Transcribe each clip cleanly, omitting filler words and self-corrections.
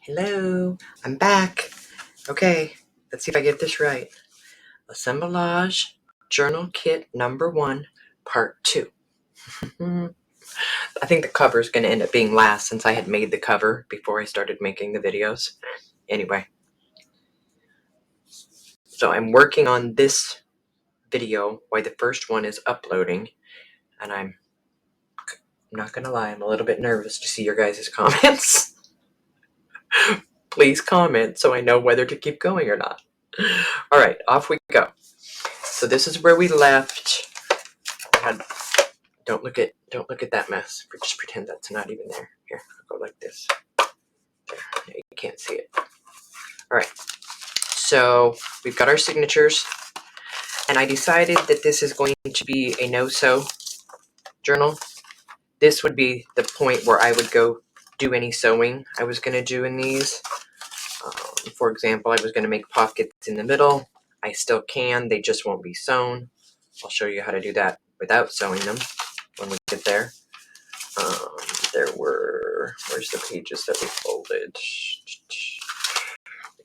Hello, I'm back. Okay, let's see if I get this right. Assemblage Journal Kit #1, Part 2. I think the cover is going to end up being last since I had made the cover before I started making the videos. Anyway, so I'm working on this video while the first one is uploading, and I'm not going to lie, I'm a little bit nervous to see your guys' comments. Please comment so I know whether to keep going or not. All right, off we go. So this is where we left. Don't look at that mess. Just pretend that's not even there. Here, I'll go like this. There, you can't see it. All right. So we've got our signatures, and I decided that this is going to be a no-sew journal. This would be the point where I would go do any sewing I was going to do in these. For example, I was going to make pockets in the middle. I still can. They just won't be sewn. I'll show you how to do that without sewing them when we get there. Where's the pages that we folded?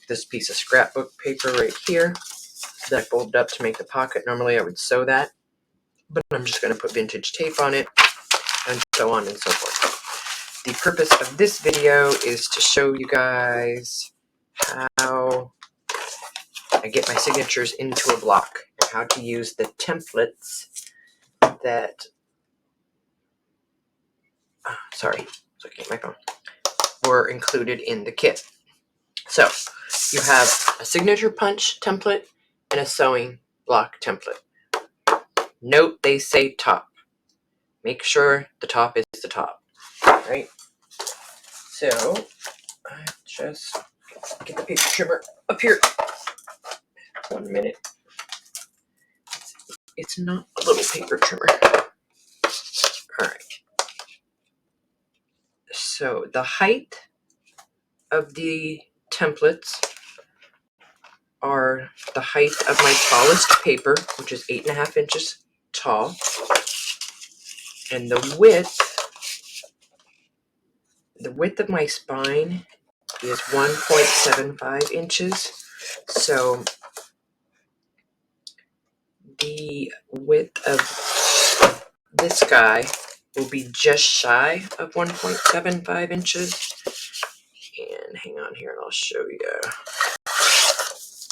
This piece of scrapbook paper right here that I folded up to make the pocket. Normally I would sew that, but I'm just going to put vintage tape on it, and so on and so forth. The purpose of this video is to show you guys how I get my signatures into a block and how to use the templates that looking at my phone, were included in the kit. So you have a signature punch template and a sewing block template. Note they say top. Make sure the top is the top, right? So I just get the paper trimmer up here. 1 minute. It's not a little paper trimmer. All right. So the height of the templates are the height of my tallest paper, which is 8.5 inches tall, and the width of my spine is 1.75 inches. So the width of this guy will be just shy of 1.75 inches. And hang on here and I'll show you.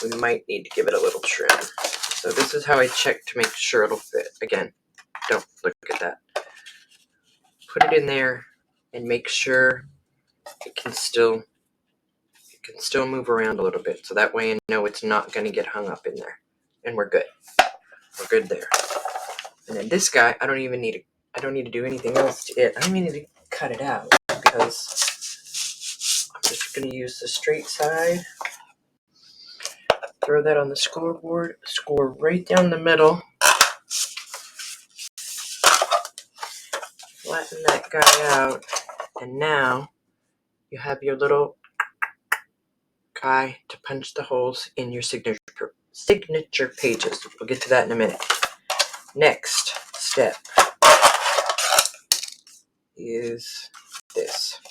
We might need to give it a little trim. So this is how I check to make sure it'll fit. Again, don't look at that. Put it in there and make sure it can still move around a little bit. So that way I know it's not going to get hung up in there. And we're good. We're good there. And then this guy, I don't need to do anything else to it. I don't even need to cut it out because I'm just going to use the straight side. Throw that on the scoreboard. Score right down the middle. Flatten that guy out. And now you have your little guy to punch the holes in your signature pages. We'll get to that in a minute. Next step is this.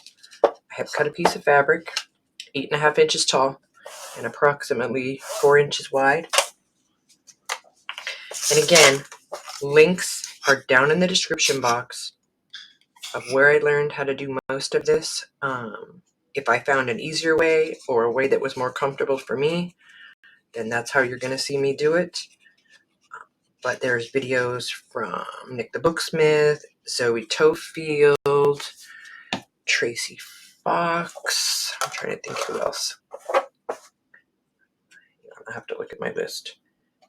I have cut a piece of fabric, 8.5 inches tall and approximately 4 inches wide. And again, links are down in the description box of where I learned how to do most of this. If I found an easier way or a way that was more comfortable for me, then that's how you're going to see me do it. But there's videos from Nik The Booksmith, Zoe TOEFIELD, TRACIE Fox. I'm trying to think who else. I have to look at my list.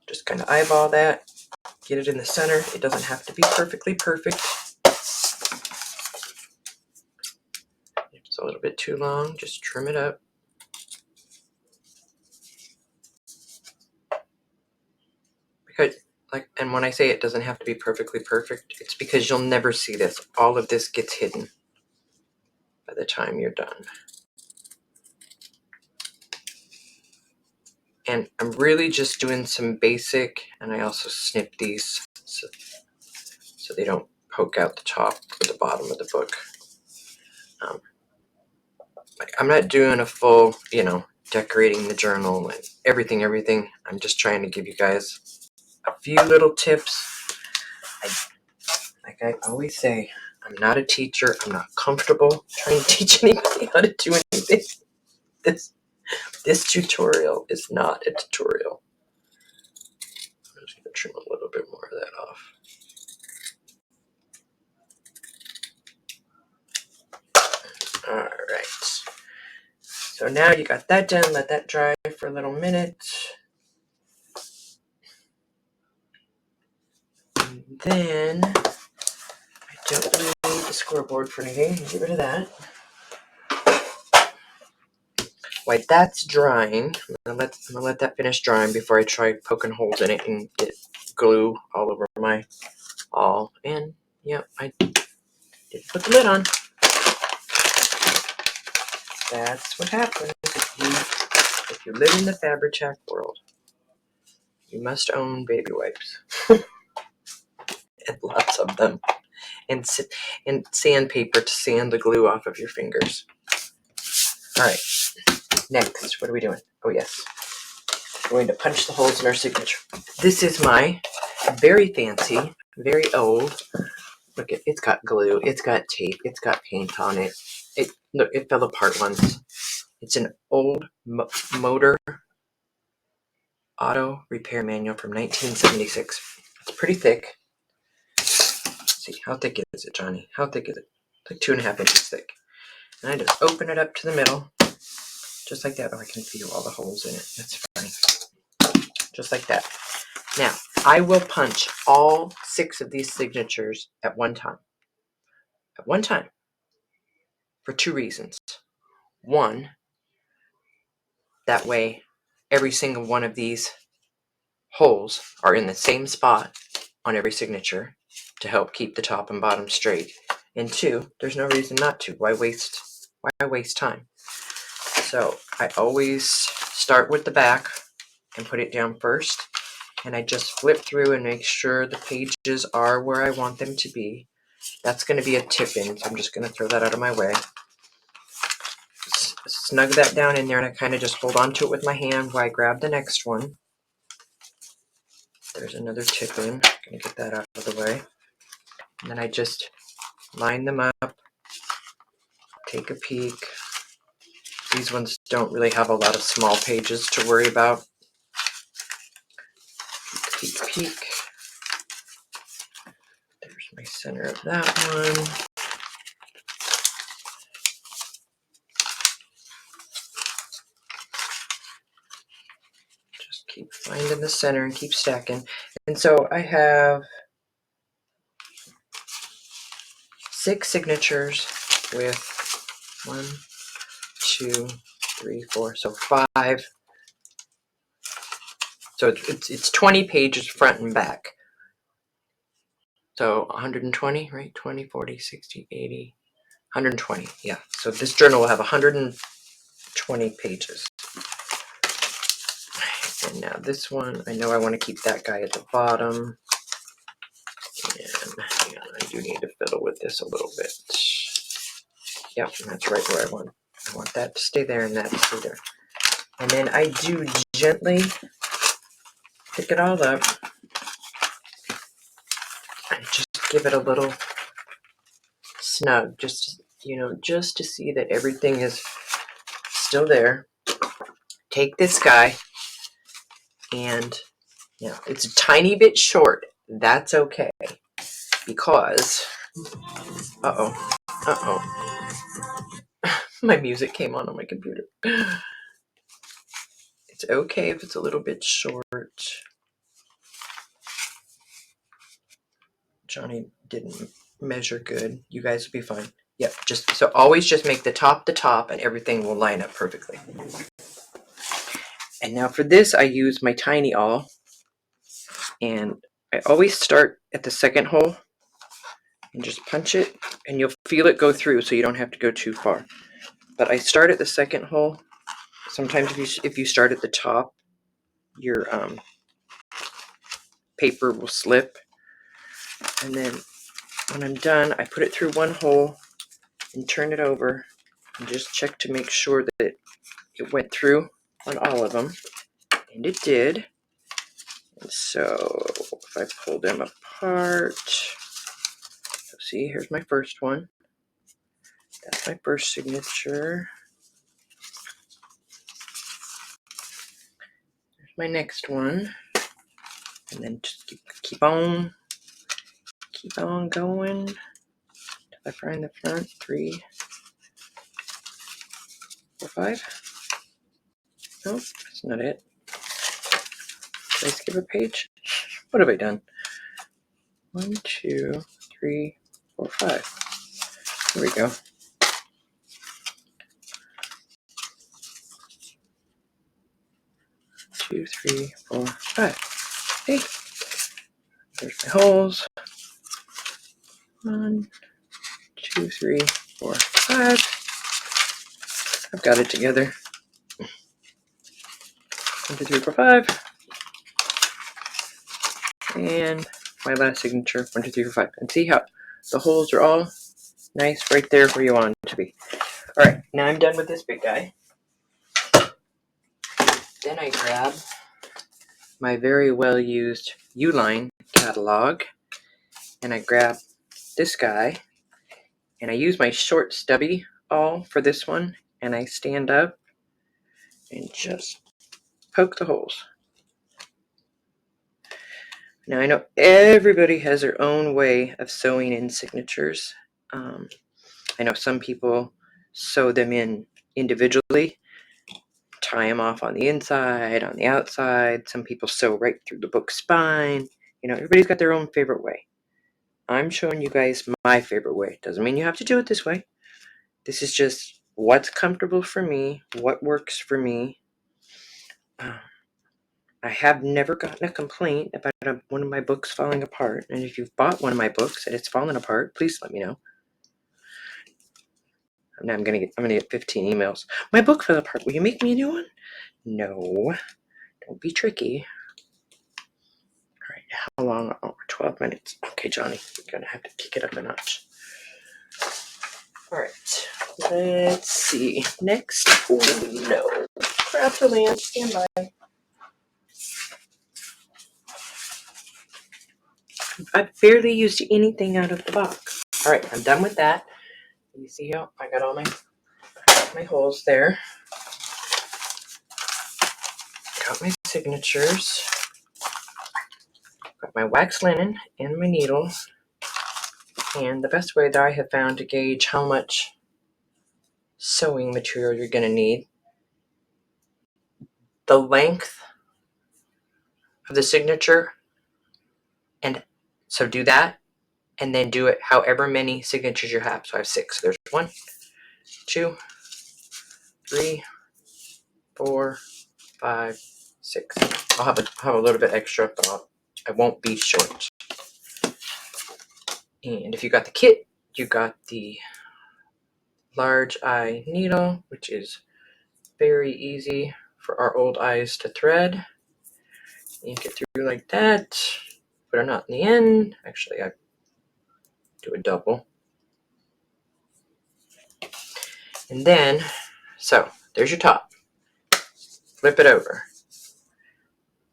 Just kind of eyeball that, get it in the center. It doesn't have to be perfectly perfect. If it's a little bit too long, just trim it up. Because, and when I say it doesn't have to be perfectly perfect, it's because you'll never see this. All of this gets hidden by the time you're done. And I'm really just doing some basic, and I also snip these so they don't poke out the top or the bottom of the book. I'm not doing a full, decorating the journal and everything. I'm just trying to give you guys a few little tips. Like I always say, I'm not a teacher. I'm not comfortable trying to teach anybody how to do anything. This tutorial is not a tutorial. I'm just going to trim a little bit more of that off. All right. So now you got that done. Let that dry for a little minute. And then I don't really need the scoreboard for anything. Get rid of that. While that's drying, I'm gonna let that finish drying before I try poking holes in it and get glue all over my all. And yeah, I did put the lid on. That's what happens if you live in the Fabri-Tac world. You must own baby wipes. And lots of them. And sandpaper to sand the glue off of your fingers. All right, next, what are we doing? Oh yes, we're going to punch the holes in our signature. This is my very fancy, very old, look, it's got glue, it's got tape, it's got paint on it. Look, it fell apart once. It's an old motor auto repair manual from 1976. It's pretty thick. Let's see, how thick is it, Johnny? How thick is it? It's like 2.5 inches thick. And I just open it up to the middle, just like that. Oh, I can feel all the holes in it. That's fine. Just like that. Now, I will punch all 6 of these signatures at one time. At one time. For 2 reasons. One, that way every single one of these holes are in the same spot on every signature to help keep the top and bottom straight. And 2, there's no reason not to. Why waste time? So I always start with the back and put it down first. And I just flip through and make sure the pages are where I want them to be. That's going to be a tip-in, so I'm just going to throw that out of my way. Snug that down in there, and I kind of just hold on to it with my hand while I grab the next one. There's another tip-in. I'm going to get that out of the way. And then I just line them up, take a peek. These ones don't really have a lot of small pages to worry about. Peek. There's my center of that one. Just keep finding the center and keep stacking. And so I have 6 signatures with 1, 2, 3, 4, so 5. So it's 20 pages front and back. So 120, right? 20, 40, 60, 80, 120. Yeah. So this journal will have 120 pages. And now this one, I know I want to keep that guy at the bottom. And hang on, I do need to fiddle with this a little bit. Yep, that's right where I want. I want that to stay there and that to stay there. And then I do gently pick it all up and just give it a little snug, just to see that everything is still there. Take this guy, and it's a tiny bit short. That's okay, because my music came on my computer. It's okay if it's a little bit short. Johnny didn't measure good. You guys will be fine. Yep, so always just make the top, and everything will line up perfectly. And now for this, I use my tiny awl, and I always start at the second hole and just punch it, and you'll feel it go through, so you don't have to go too far. But I start at the second hole. Sometimes if you start at the top, your paper will slip. And then when I'm done, I put it through one hole and turn it over and just check to make sure that it went through on all of them, and it did. And so if I pull them apart, see, here's my first one. That's my first signature. There's my next one. And then just keep on going till I find the front. 3, 4, 5. Nope, that's not it. Did I skip a page? What have I done? 1, 2, 3, 4, 5. Here we go. Two, 3, 4, 5. Hey, there's my holes. 1, 2, 3, 4, 5. I've got it together. 1, 2, 3, 4, 5. And my last signature, 1, 2, 3, 4, 5. And see how the holes are all nice right there where you want them to be. All right, now I'm done with this big guy. Then I grab my very well used Uline catalog, and I grab this guy, and I use my short stubby awl for this one, and I stand up and just poke the holes. Now I know everybody has their own way of sewing in signatures. I know some people sew them in individually, tie them off on the inside, on the outside. Some people sew right through the book spine. Everybody's got their own favorite way. I'm showing you guys my favorite way. Doesn't mean you have to do it this way. This is just what's comfortable for me, what works for me. I have never gotten a complaint about one of my books falling apart. And if you've bought one of my books and it's fallen apart, please let me know. Now I'm gonna get 15 emails. My book fell apart. Will you make me a new one? No. Don't be tricky. All right, how long? Oh, 12 minutes. Okay, Johnny, you're gonna have to kick it up a notch. All right, let's see. Next, oh no. Craft the land, stand by. I've barely used anything out of the box. All right, I'm done with that. You see how I got all my holes there. Got my signatures. Got my wax linen and my needle. And the best way that I have found to gauge how much sewing material you're going to need, the length of the signature, and so do that, and then do it however many signatures you have. So I have 6. There's 1, 2, 3, 4, 5, 6. I'll have a little bit extra, but I won't be short. And if you got the kit, you got the large eye needle, which is very easy for our old eyes to thread. You get through like that. Put a knot in the end. Actually, I do a double. And then, so there's your top. Flip it over.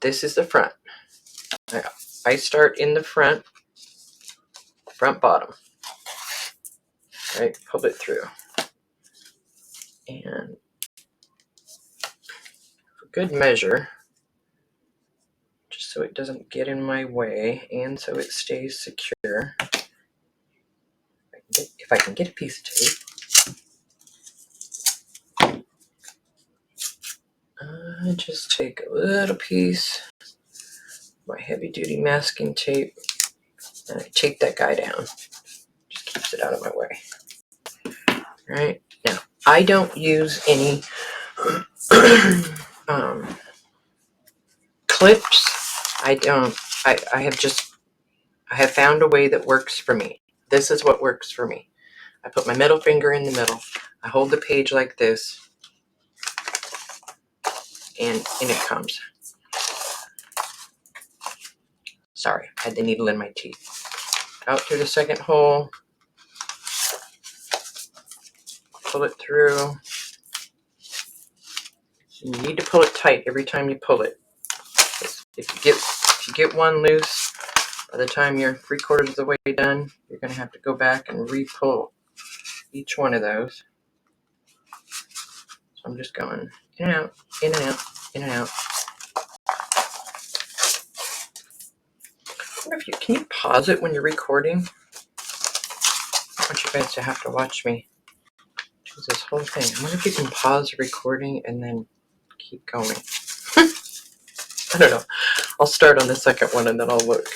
This is the front. I start in the front bottom. Right, pull it through. And for good measure, just so it doesn't get in my way and so it stays secure, if I can get a piece of tape, I just take a little piece of my heavy-duty masking tape and I tape that guy down. Just keeps it out of my way. All right, now I don't use any clips. I have found a way that works for me. This is what works for me. I put my middle finger in the middle. I hold the page like this, and in it comes. Sorry, I had the needle in my teeth. Out through the second hole. pull it through. You need to pull it tight every time you pull it. If you get one loose, by the time you're 3/4 of the way done, you're going to have to go back and re-pull each one of those. So I'm just going in and out, in and out, in and out. I wonder if can you pause it when you're recording? I want you guys to have to watch me do this whole thing. I wonder if you can pause the recording and then keep going. I don't know. I'll start on the second one and then I'll look.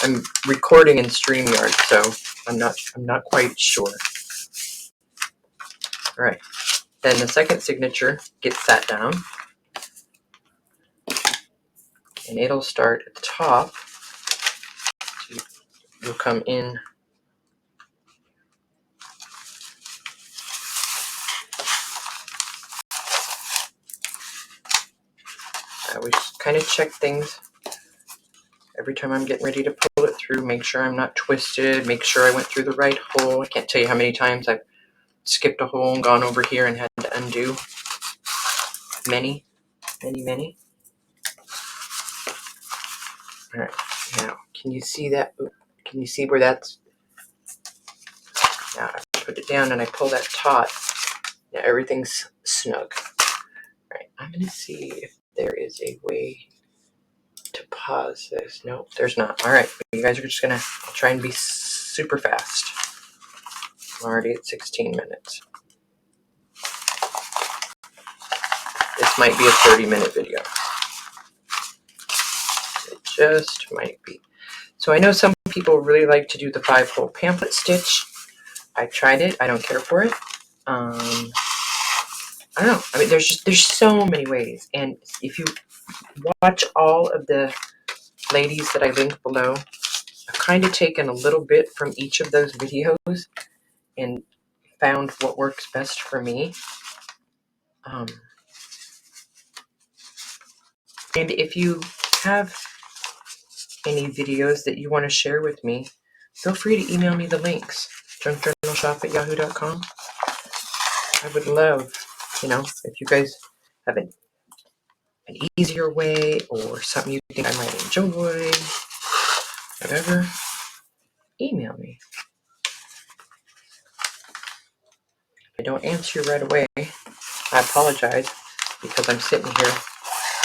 I'm recording in StreamYard, so I'm not quite sure. All right. Then the second signature gets sat down, and it'll start at the top. So you'll come in. I always kind of check things every time I'm getting ready to pull it through, make sure I'm not twisted, make sure I went through the right hole. I can't tell you how many times I've skipped a hole and gone over here and had to undo. Many. All right, now, can you see that? Can you see where that's? Now I put it down and I pull that taut. Now everything's snug. All right, I'm gonna see if there is a way to pause this. No, there's not. All right, you guys are just gonna try and be super fast. I'm already at 16 minutes. This might be a 30-minute video. It just might be. So I know some people really like to do the 5-hole pamphlet stitch. I tried it. I don't care for it. I don't know. I mean, there's so many ways. And if you watch all of the ladies that I link below, I've kind of taken a little bit from each of those videos and found what works best for me. And if you have any videos that you want to share with me, feel free to email me the links. junkjournalshop@yahoo.com. I would love, if you guys have an easier way or something you think I might enjoy, whatever, email me. If I don't answer you right away, I apologize, because I'm sitting here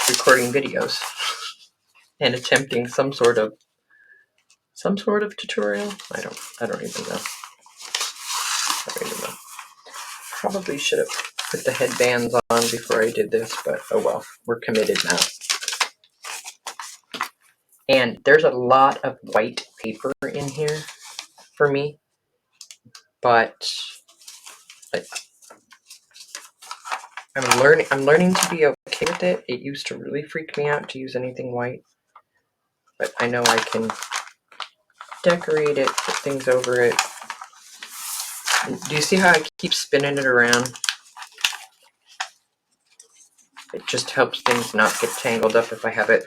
recording videos and attempting some sort of tutorial. I don't even know. Probably should have put the headbands on before I did this, but oh well, we're committed now. And there's a lot of white paper in here for me, but I'm learning to be okay with it. It used to really freak me out to use anything white, but I know I can decorate it, put things over it. Do you see how I keep spinning it around? It just helps things not get tangled up if I have it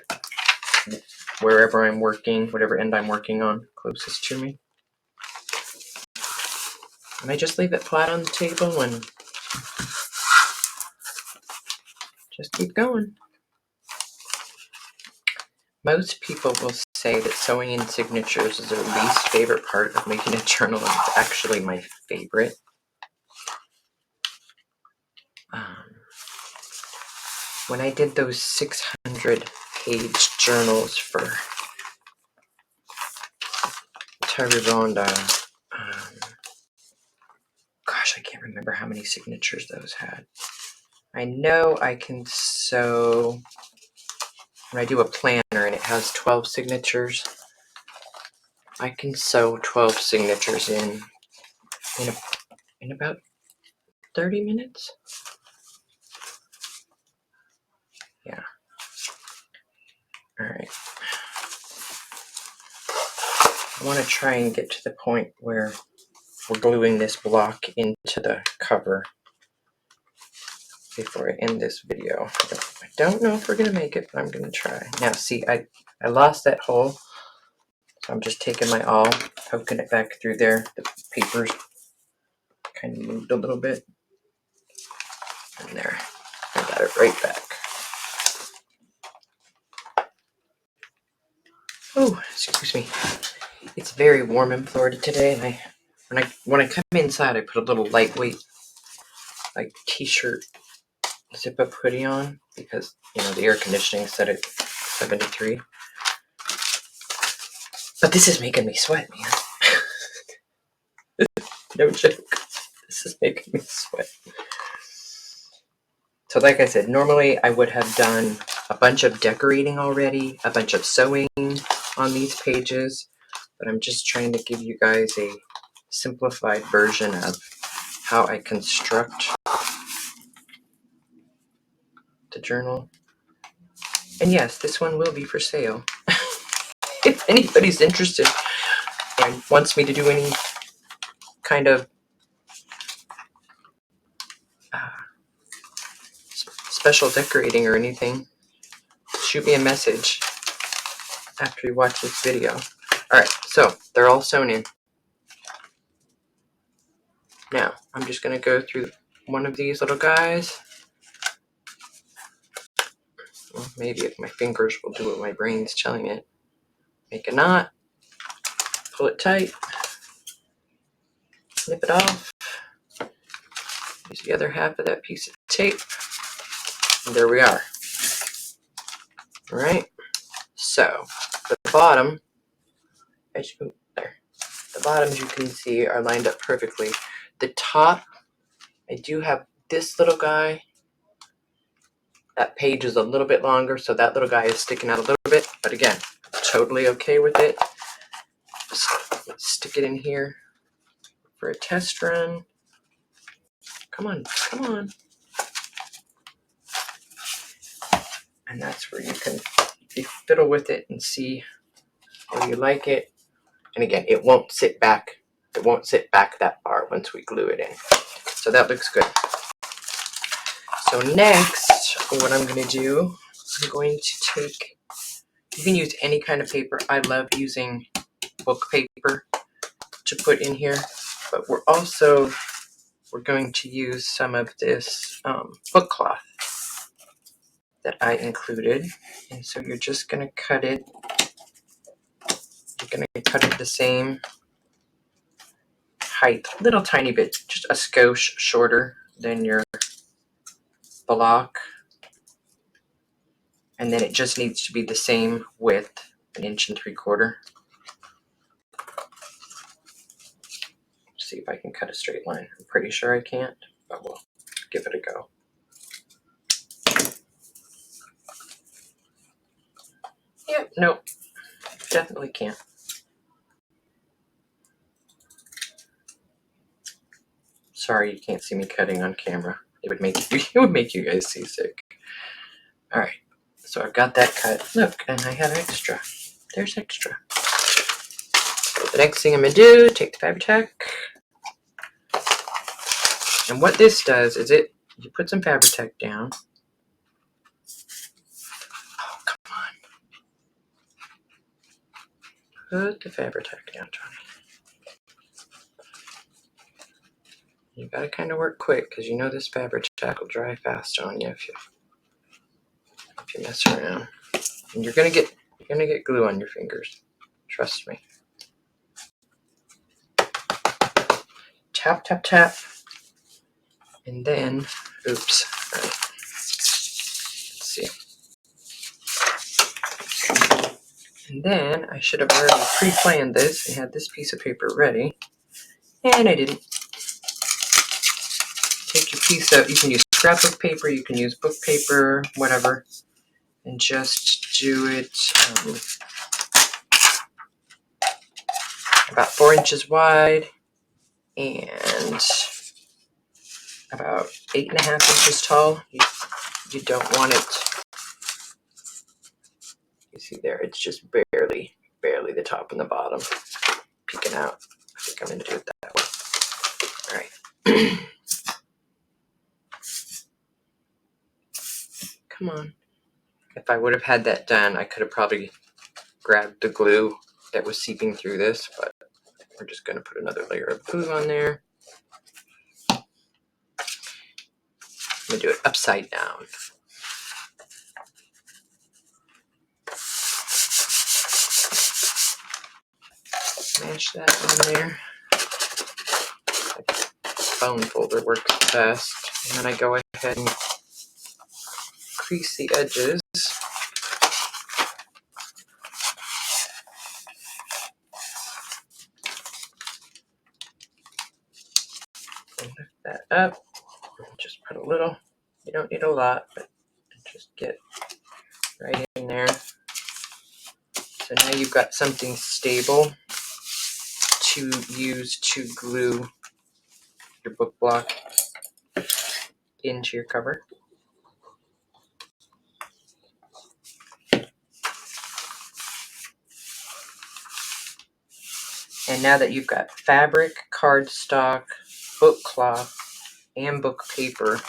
wherever I'm working, whatever end I'm working on, closest to me. And I just leave it flat on the table and just keep going. Most people will say that sewing in signatures is their least favorite part of making a journal, and it's actually my favorite. When I did those 600-page journals for Terravonda, gosh, I can't remember how many signatures those had. I know I can sew, when I do a planner and it has 12 signatures, I can sew 12 signatures in about 30 minutes. Yeah. All right. I want to try and get to the point where we're gluing this block into the cover before I end this video. I don't know if we're going to make it, but I'm going to try. Now, see, I lost that hole, so I'm just taking my awl, poking it back through there. The paper's kind of moved a little bit. And there, I got it right back. Oh, excuse me. It's very warm in Florida today, and when I come inside, I put a little lightweight, like t-shirt zip-up hoodie on because the air conditioning is set at 73. But this is making me sweat, man. No joke. This is making me sweat. So like I said, normally I would have done a bunch of decorating already, a bunch of sewing on these pages, but I'm just trying to give you guys a simplified version of how I construct the journal. And yes, this one will be for sale. If anybody's interested and wants me to do any kind of special decorating or anything, shoot me a message after you watch this video. Alright, so they're all sewn in. Now, I'm just going to go through one of these little guys. Well, maybe if my fingers will do what my brain's telling it. Make a knot, pull it tight, snip it off, use the other half of that piece of tape, and there we are. Alright, so the bottom, as you can see, are lined up perfectly. The top, I do have this little guy. That page is a little bit longer, so that little guy is sticking out a little bit, but again, totally okay with it. Just stick it in here for a test run. Come on, come on. And that's where you can fiddle with it and see how you like it. And again, it won't sit back. It won't sit back that far once we glue it in. So that looks good. So next, what I'm going to do, I'm going to take, you can use any kind of paper. I love using book paper to put in here, but we're going to use some of this book cloth that I included. And so you're just going to cut it. You're going to cut it the same height, little tiny bit, just a skosh shorter than your block. And then it just needs to be the same width, 1 3/4 inches. See if I can cut a straight line. I'm pretty sure I can't, but we'll give it a go. Yep, nope, definitely can't. Sorry you can't see me cutting on camera. It would make you guys seasick. All right, so I've got that cut. Look, and I have extra. There's extra. So the next thing I'm gonna do, take the Fabri-Tac. And what this does is you put some Fabri-Tac down. Oh, come on. Put the Fabri-Tac down, Johnny. You gotta kind of work quick because this Fabri-Tac will dry fast on you if you mess around. And you're gonna get glue on your fingers. Trust me. Tap, tap, tap. And then, oops. All right. Let's see. And then I should have already pre-planned this. I had this piece of paper ready, and I didn't. Take your piece of, you can use scrapbook paper, you can use book paper, whatever, and just do it about 4 inches wide and about 8.5 inches tall. You don't want it, you see there, it's just barely the top and the bottom peeking out. I think I'm going to do it that way. All right. Come on. If I would have had that done, I could have probably grabbed the glue that was seeping through this, but we're just going to put another layer of glue on there. I'm going to do it upside down. Mash that on there. Phone folder works best. And then I go ahead and crease the edges. And lift that up. Just put a little. You don't need a lot, but just get right in there. So now you've got something stable to use to glue your book block into your cover. And now that you've got fabric, cardstock, book cloth, and book paper,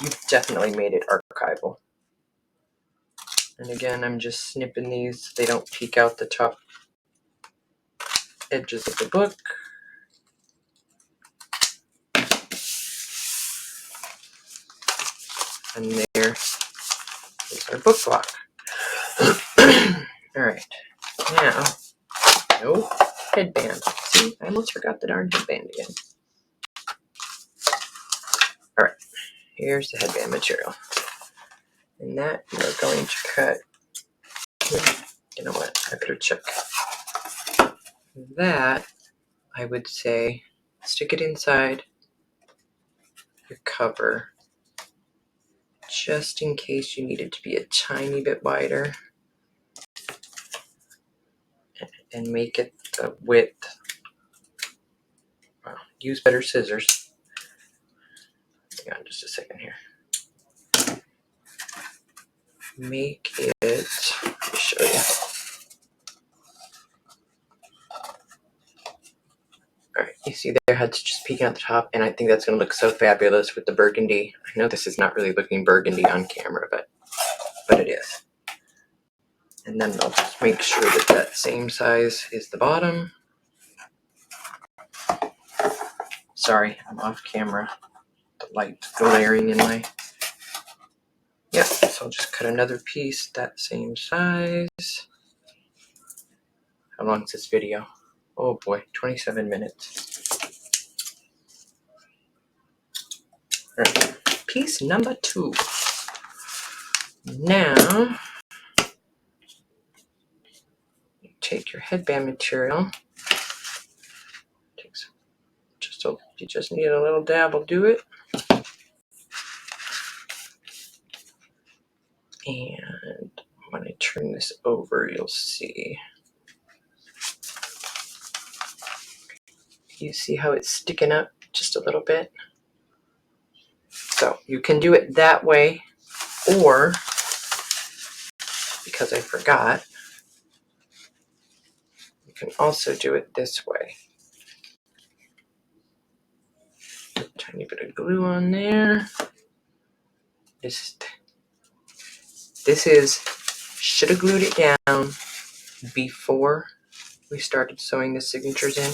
you've definitely made it archival. And again, I'm just snipping these so they don't peek out the top edges of the book. And there is our book block. All right, now, no headband. See, I almost forgot the darn headband again. All right, here's the headband material. And that we are going to cut. You know what, I better check. That, I would say, stick it inside your cover, just in case you need it to be a tiny bit wider, and make it the width. Well, use better scissors. Hang on just a second here. Make it, let me show you. Alright, you see there how it's just peeking out the top, and I think that's going to look so fabulous with the burgundy. I know this is not really looking burgundy on camera, but it is. And then I'll just make sure that that same size is the bottom. Sorry, I'm off camera. The light's glaring in my... Yep, so I'll just cut another piece that same size. How long is this video? Oh boy, 27 minutes. All right, piece number 2. Now, you take your headband material. You just need a little dab, will do it. And when I turn this over, you'll see. You see how it's sticking up just a little bit? So you can do it that way, or, because I forgot, you can also do it this way. Tiny bit of glue on there. This is, should have glued it down before we started sewing the signatures in.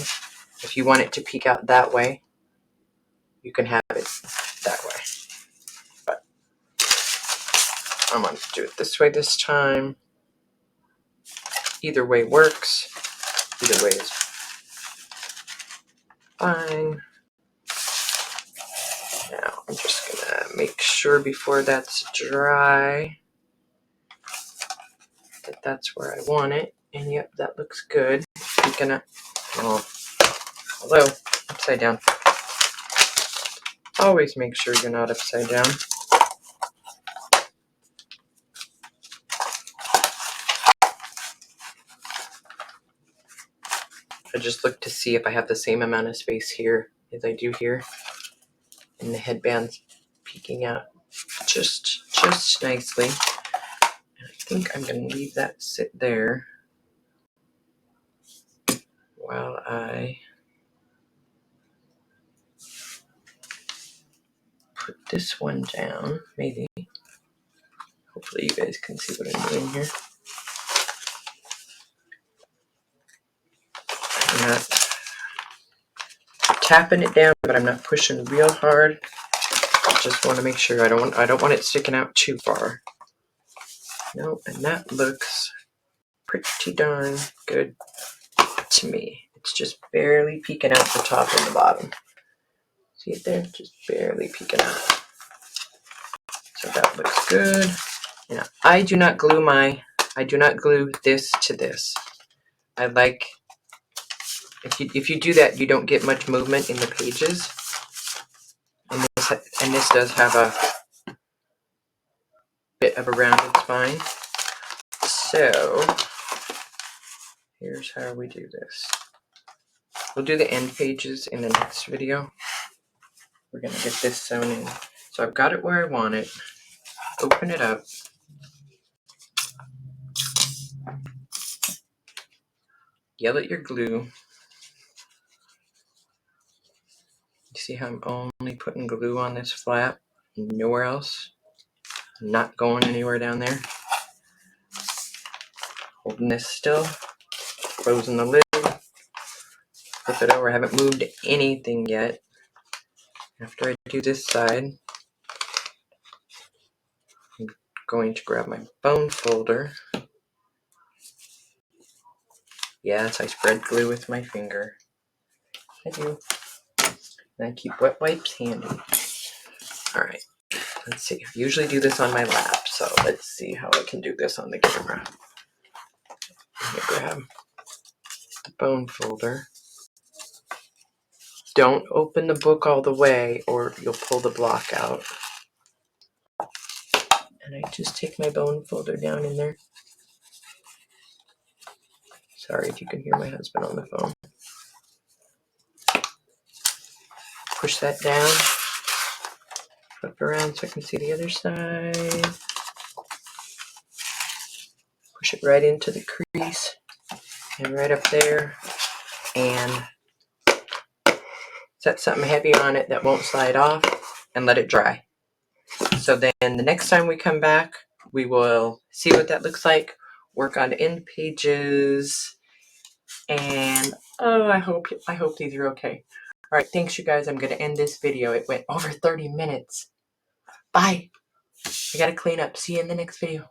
If you want it to peek out that way, you can have it that way. But I'm going to do it this way this time. Either way works. Either way is fine. Now I'm just going to make sure before that's dry that that's where I want it. And yep, that looks good. Peeking up. Oh, hello, upside down. Always make sure you're not upside down. I just look to see if I have the same amount of space here as I do here. And the headband's peeking out just nicely. And I think I'm going to leave that sit there while I put this one down, maybe. Hopefully you guys can see what I'm doing here. I'm not tapping it down, but I'm not pushing real hard. just want to make sure I don't want it sticking out too far. No, and that looks pretty darn good to me. It's just barely peeking out the top and the bottom. See it there? Just barely peeking out. So that looks good. Now, I do not glue this to this. I like, if you do that, you don't get much movement in the pages. And this does have a bit of a rounded spine. So here's how we do this. We'll do the end pages in the next video. We're going to get this sewn in. So I've got it where I want it. Open it up. Yell at your glue. You see how I'm only putting glue on this flap? Nowhere else. Not going anywhere down there. Holding this still. Closing the lid. Flip it over. I haven't moved anything yet. After I do this side, I'm going to grab my bone folder. Yes, I spread glue with my finger. I do. And I keep wet wipes handy. Alright, let's see. I usually do this on my lap, so let's see how I can do this on the camera. I'm going to grab the bone folder. Don't open the book all the way or you'll pull the block out. And I just take my bone folder down in there. Sorry if you can hear my husband on the phone. Push that down. Flip it around so I can see the other side. Push it right into the crease and right up there. And set something heavy on it that won't slide off and let it dry. So then the next time we come back, we will see what that looks like, work on end pages, and I hope these are okay. All right, thanks you guys. I'm going to end this video. It went over 30 minutes. Bye. I got to clean up. See you in the next video.